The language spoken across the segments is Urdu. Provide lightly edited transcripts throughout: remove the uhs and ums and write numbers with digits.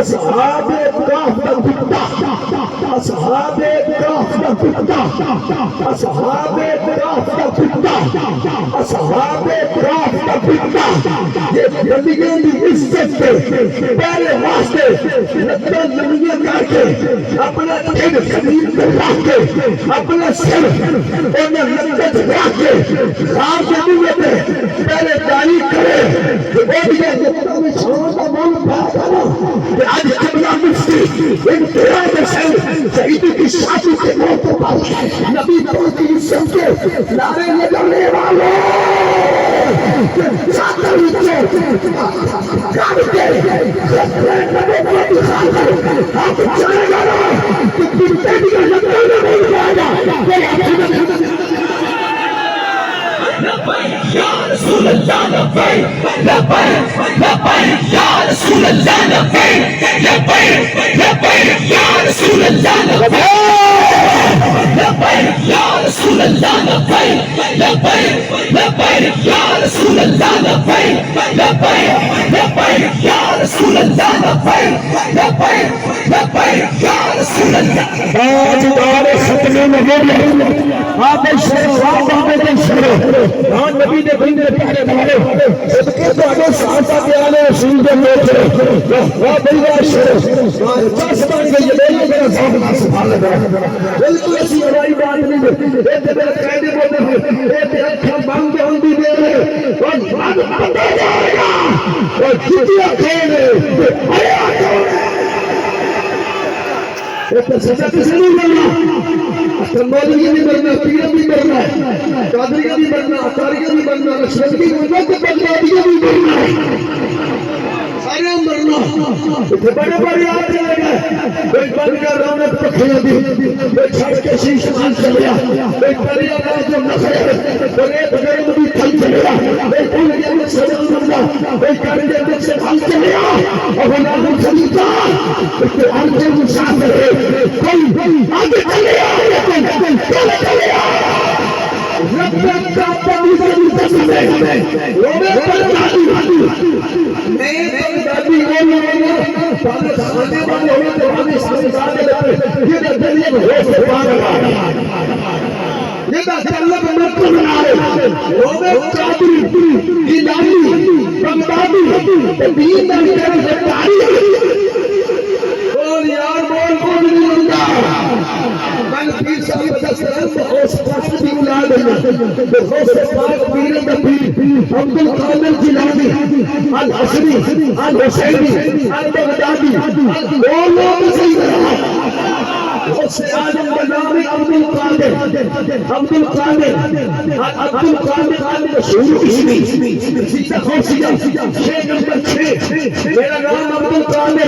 اصحاب کہف کا کتا، اصحاب کہف کا کتا، اصحاب کہف کا کتا، اصحاب کہف کا کتا، یہ نبیوں کی عزت کے پہلے واسطے لطا نبیوں کر کے اپنا دل زمین پہ رکھ کے اپنا سر انہیں لطت رکھ کے خواب نبیوں پہ پہلے داری کرے اور یہ لطا میں چھوڑ کا مول پایا کرو کہ آج قبلہ مفتی انتہائی حسین شہیدی کی شادی کے موقع پر نبی کی عزت کے نعرے لگانے والوں ساتھ نیچے کر کے نبی کی خاطر آپ چلے گا نا کہ بنتے بھی لگتا نہیں پائے گا لبیک یا رسول اللہ لبیک لبیک لبیک یا رسول اللہ لبیک لبیک لبیک یا رسول اللہ لبیک لبیک یا رسول اللہ لبیک لبیک لبیک یا رسول اللہ لبیک لبیک لبیک یا رسول اللہ لبیک لبیک لبیک یا رسول اللہ آج دار ختم نبوت آپ شروع آپ شروع آن نبی نے بندے پیارے بھائے اس کے تو اگر صحابہ پیالے رسول کے موجے وہ بلوہ شروع چاس بان کے یہ لئے میرا صاحب سبحان اللہ بلکل اسی ہماری بات نہیں ہے ایتے میرے قیدے بولتے ہیں ایتے اکھا بان کے ہم بھی دے رہے اور بات بتا جائے گا اور جتیا کھیلے آیا کھوڑے ایتے سزا کسی نہیں کرنا سنبھالی بھی بننا، پیر بھی بننا، قادری بھی بننا، اطاری بھی بننا، رشید بھی بننا، بغدادی بھی بننا، سارے مرنا بڑے بڑے آج چلے گئے کوئی بن گیا رونق پکھیاں دی کوئی چھڑ کے شیش مان چلے گیا کوئی پریا کا جو نخرے کوئی بغیر بھی تھل چلے گیا کوئی پھول گیا مجھ سے جل مرنا کوئی کر گیا مجھ سے بھال چلے گیا اور ناظر خلیفہ کوئی آنکھیں مسافر ہے کوئی آگے چلے گیا چلے گیا رب کا پانی سے متصل ہے وہ میں بغدادی میں بغدادی پانے سامنے والے ہوئے تو پانے سامنے لگے یہ دلیے میں ہو سے پانے یہ بات اللہ میں مرکو بنا رہے وہ میں قادری گیلانی بغدادی دین میں کرے زداری بول یار بول نہیں ہوتا من پیر صاحب دستان بخوص پاک بھی اولاد ہے بخوص پاک پیرن دا پیر عبدالقادر جیلانی الحسنی الحسینی البغدادی وہ لوگ صحیح رہا بخوص آدم بنام عبدالقادر شروع اسمی سیدہ خوصیہ 6 نمبر 6 میرا نام عبدالقادر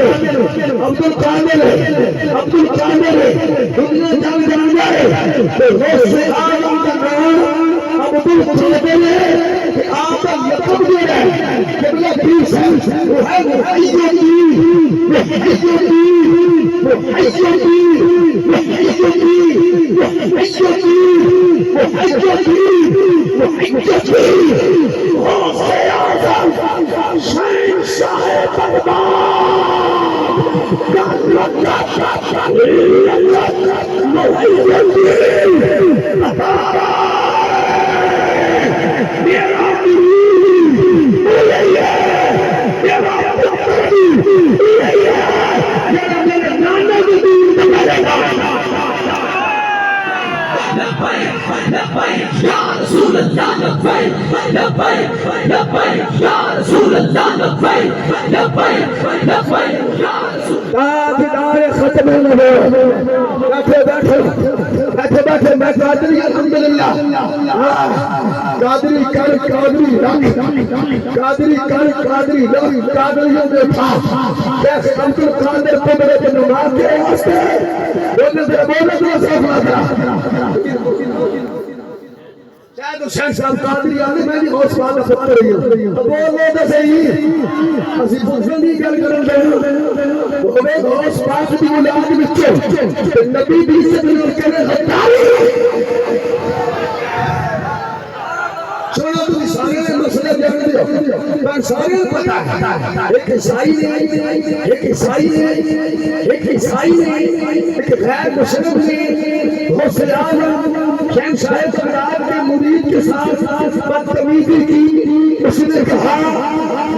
ہے دنیا جان جانا ہے تو غوث آدم کا نام عبدالقادر ہے کہ آپ کا لقب دے رہا ہے قبلہ پیر صاحب وہ ہے بیٹھے میں قادری الحمدللہ قادری کر قادری قادریوں میں تھا جیسے عبدالقادر کو میرے کے نماز کے واسطے بولنے سے صفحہ تھا شاید حسین صاحب قادری آنے میں بھی غوث پاک سے پڑھ رہی ہوں بولنے تو صحیح اسی پوچھنے کی گل کرن دے وہ غوث پاک دی اولاد وچوں نبی بھی عزت نہیں کرے غداری چھوڑو تو سارے مسئلے جان دیو پر سارے پتا ہے ایک عیسائی نے ایک غیر مسلم نے غوث اعظم شہنشاہ کائنات کے مرید کے ساتھ بدتمیزی کی. اس نے کہا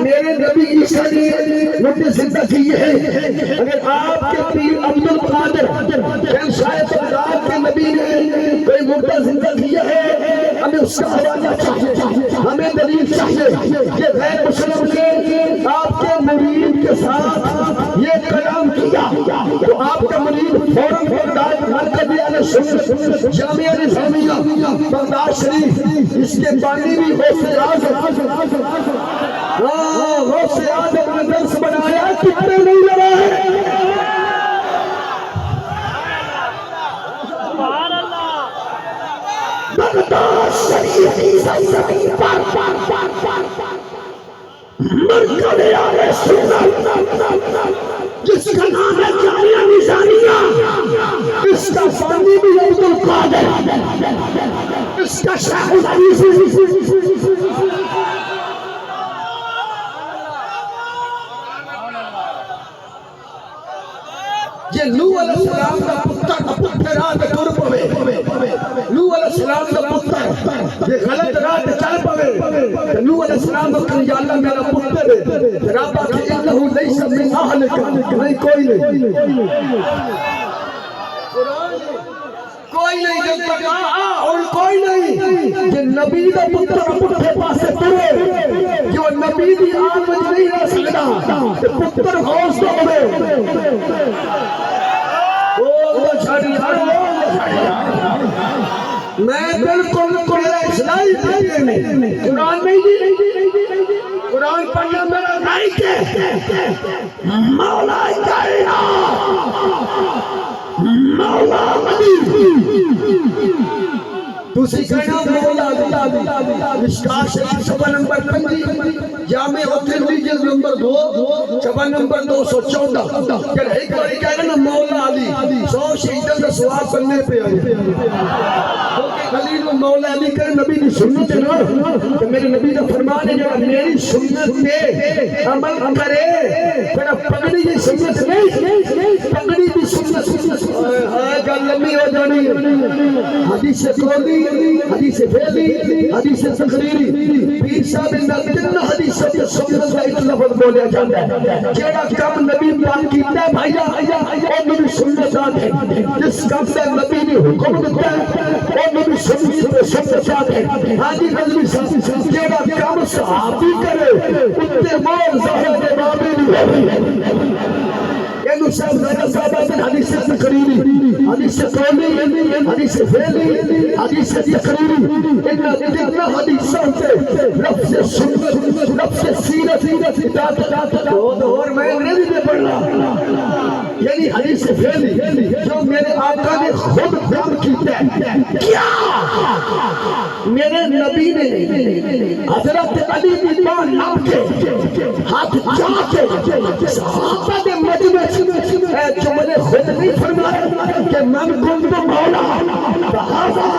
میرے نبی عیسیٰ نے مجھے زندہ کیے ہیں. اگر آپ کے پیر عبد القادر شہنشاہ کائنات کے نبی نے کوئی مردہ زندہ کیا ہے ہمیں اس کا حوالہ چاہیے, ہمیں دلیل چاہیے. یہ غیر مسلم نے آپ کے مرید کے ساتھ یہ کلام کیا تو آپ کا مرید فوراً مرکزی اہل سنت جامعہ نظامیہ بغداد شریف اس کے بانی بھی غوث اعظم نے درس بنایا. کتنے نہیں لگا ہے بغداد شریف کی زمین پر مرکز اہل سنت جس کا نام ہے جامعہ نظامیہ, اس کا بانی بھی عبد القادر, اس کا شیخ الحدیث یہ نوح علیہ السلام کا پتر راہ ٹر پوے. نوح علیہ السلام کا پتر یہ غلط راہ چل پوے. نوح علیہ السلام کو کہ یا اللہ میرا پتر ہے رب کہ انه ليس من اهلك, نہیں کوئی نہیں جب تک اور کوئی نہیں. یہ نبی دا پتر پٹھے پاسے ٹرے جو نبی دی آن وچ نہیں رہ سکتا پتر غوث تو ہوئے. میں بالکل اسلائی قرآن نہیں دی, قرآن پڑھنا میرا رائٹ ہے. مولا مولا دوسری کہنا مولا مشکات شریف صفحہ نمبر 5 جامع الترمذی جلد نمبر 2 صفحہ نمبر 214. کہ ایک باری کہنا نا مولا علی 100 شہیدوں کا ثواب کرنے پہ آئے کیونکہ خلیل و مولا علی کرے نبی کی سنت ہے نا کہ میرے نبی کا فرمان ہے جو میری سنت پہ عمل کرے پھر پگڑی کی سنت نہیں پگڑی کی سنت گل لمبی ہو جانی. حدیث قولی حدیث فعلی حدیث تقریری پیر صاحب نے تین حدیث سے سنت کا ایک لفظ بولیا جاتا ہے. جیڑا کام نبی پاک کیتا ہے بھائیا وہ میری سنت ہے. جس کام سے نبی نے حکم دیتا ہے وہ میری سنت ہے. ہاں جی غزنوی صاحب جیڑا کام صحابی کرے اتنے مول ظاہر کے بابی نہیں اینو صاحب زیادہ صاحب حدیث تقریری حدیث قولی حدیث فعلی حدیث تقریری اتنا حدیثوں سے لفظ سنت لفظ سیرت اور میں انگریزی میں پڑھ رہا یعنی حدیث فعلی جو میرے آقا نے خود بیان کیتا ہے. کیا میرے نبی نے حضرت علی کی بات نام کے ہاتھ جا کے صحابہ کے مجمع جو مجھے خود نہیں فرمایا کہ من کنت مولا فہذا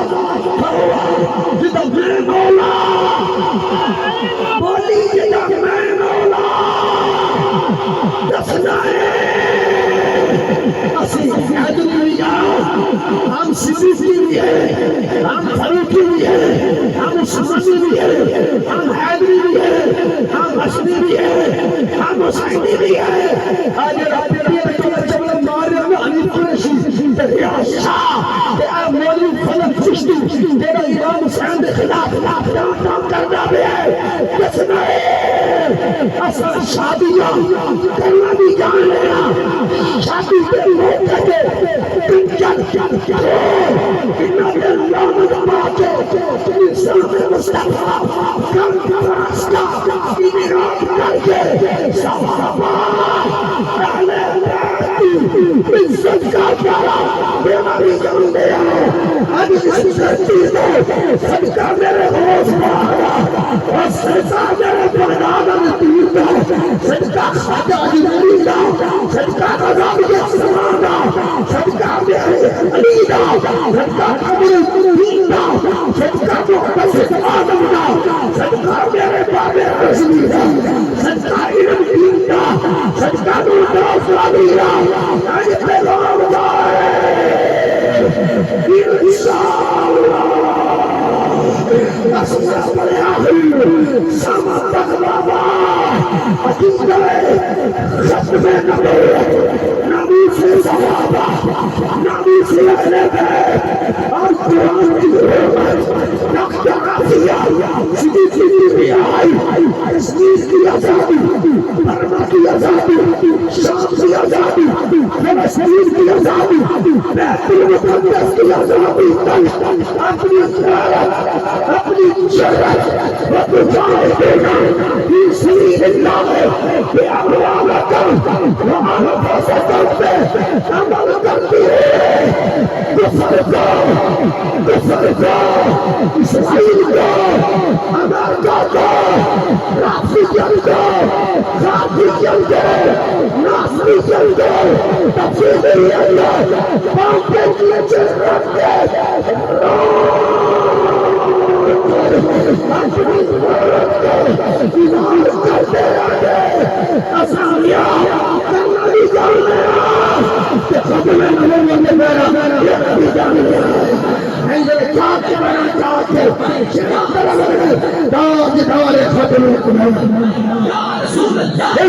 جدا میں مولا بولی جدا میں مولا دسنا ہے اسی حضرت بھی ہم صدیقی بھی ہیں ہم فاروقی بھی ہیں ہم عثمانی بھی ہیں ہم حیدری بھی ہیں ہم حسنی بھی ہیں ہم حسینی بھی ہیں. آج رات مولی فلک چشتی تیرا امام حسین کے خلاف نام کرنا بھی ہے کسنا ہے اصلا شادیاں کرنا بھی جان لینا شادی کے موقع کے پنچر انہا دے لعنت باتے انسان مصطفیٰ کم راستہ انہیں رات کر کے صحابہ اہلِ عزت کا پیارا بیماری جان دیا آج عزت دیدو صدقہ میرے غوث مارا اور صدقہ میرے بغداد دیدو صدقہ خواجہ جمیلہ صدقہ غزالی السلامہ صدقہ میرے علیدہ صدقہ قبر دین دا، صدقہ مقدس آدم دا، صدقہ میرے بابے رسمی دا، صدقہ علم دین دا، صدقہ نور اسلامی دا، آج پیغام جائے انشاءاللہ نسلہ پر آخر ساما تک بابا عجیب کرے ختم نبوت نبی سے صحابہ نبی سے اہل بیت اور قرآن کی حرمت نقد قافیہ سیدھی سیدھی بھی آئی کشمیر کی آزادی برما کی آزادی شام کی آزادی فلسطین کی آزادی بیت المقدس کی آزادی اپنی غیرت اپنی جرأت و دفاع دینا فی سبیل اللہ بے اموالک و انفسکم پہ عمل کرتی ہے کفر کو اسرائیل کو امریکہ کو رافضیت کو خارجیت کو ناصریت کو تفصیل اللہ پاؤں کے نیچے رکھ دے اپنی ضرورت کو ایمان کرتے رہے اسامیہ کرنا بھی جاننے کہ ختم نبوت میرا یہ نبی جاننے حیدر چاہتے بنا چاہتے شراکت لگے تاج دار ختم